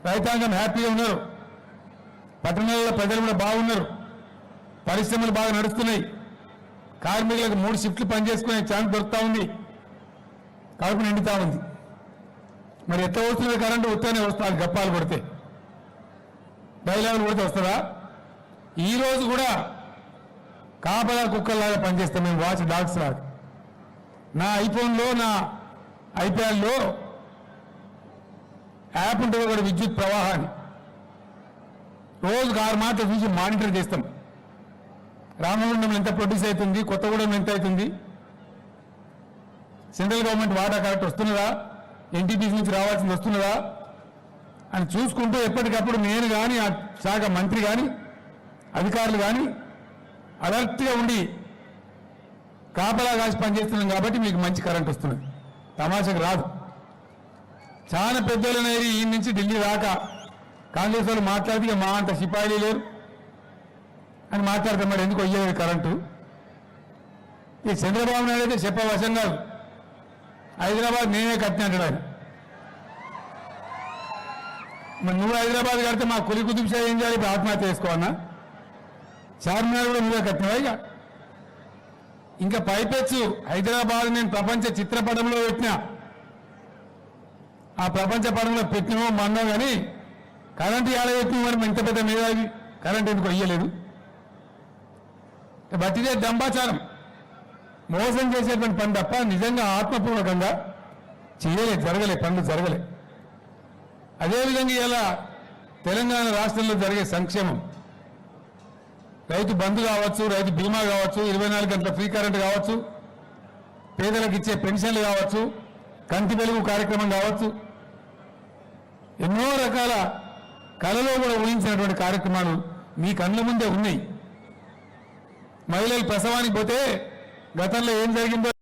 రైతాంగం హ్యాపీగా ఉన్నారు, పట్టణాలలో ప్రజలు కూడా బాగున్నారు, పరిశ్రమలు బాగా నడుస్తున్నాయి, కార్మికులకు 3 షిఫ్ట్లు పనిచేసుకునే ఛాన్స్ దొరుకుతా ఉంది, కడుపు నిండుతా ఉంది. మరి ఎట్లా వస్తున్నది కరెంటు? ఉత్తనే వస్తుంది, గప్పాలు కొడితే డైలాగులు కొడితే వస్తుందా? ఈరోజు కూడా కాపలా కుక్కల్లాగా పనిచేస్తాం మేము, వాచ్ డాగ్స్ లాగా. నా ఐఫోన్లో, నా ఐప్యాడ్లో యాప్ ఉంటుంది కూడా, విద్యుత్ ప్రవాహాన్ని రోజుకు 6 మాటలు చూసి మానిటర్ చేస్తాం. రామగుండంలో ఎంత ప్రొడ్యూస్ అవుతుంది, కొత్తగూడెంలో ఎంత అవుతుంది, సెంట్రల్ గవర్నమెంట్ వాటా కరెక్ట్ వస్తున్నదా, ఎన్టీపీసీ నుంచి రావాల్సింది వస్తున్నదా అని చూసుకుంటూ ఎప్పటికప్పుడు నేను కానీ, ఆ శాఖ మంత్రి కానీ, అధికారులు కానీ అలర్ట్గా ఉండి కాపలా కాసి పనిచేస్తున్నాం కాబట్టి మీకు మంచి కరెంట్ వస్తున్నది. తమాషకు రాదు. చాలా పెద్దోళ్ళనేది ఈ నుంచి ఢిల్లీ దాకా కాంగ్రెస్ వాళ్ళు మాట్లాడితే మా అంత సిపాయిలు లేరు అని మాట్లాడతాం. మరి ఎందుకు అయ్యేది కరెంటు? ఈ చంద్రబాబు నాయుడు అయితే చెప్పవశం కాదు, హైదరాబాద్ నేనే కట్టిన అంటాడు ఆయన. మరి నువ్వు హైదరాబాద్ కడితే మా కులి కుతుబ్ షా ఏం చేయాలి? ఇప్పుడు ఆత్మహత్య చేసుకోవన్నా? చార్మినార్ కూడా నువ్వే కట్టినవా? ఇంకా పైపెచ్చు హైదరాబాద్ నేను ప్రపంచ చిత్రపటంలో పెట్టినా, ఆ ప్రపంచ పటంలో పెట్టినో మన్నో కానీ కరెంటు ఏడబెట్టిన మరి ఇంత పెద్ద మీద కరెంట్ ఎందుకు అయ్యలేదు? బట్టిదే దంబాచారం, మోసం చేసేటువంటి పని తప్ప నిజంగా ఆత్మపూర్వకంగా చేయలే, జరగలే, పనులు జరగలే. అదేవిధంగా ఇలా తెలంగాణ రాష్ట్రంలో జరిగే సంక్షేమం, రైతు బంధు కావచ్చు, రైతు బీమా కావచ్చు, 24 గంటల ఫ్రీ కరెంట్ కావచ్చు, పేదలకు ఇచ్చే పెన్షన్లు కావచ్చు, కంటి వెలుగు కార్యక్రమం కావచ్చు, ఎన్నో రకాల కళలో కూడా ఊహించినటువంటి కార్యక్రమాలు మీ కళ్ళ ముందే ఉన్నాయి. మహిళలు ప్రసవానికి పోతే గతంలో ఏం జరిగిందో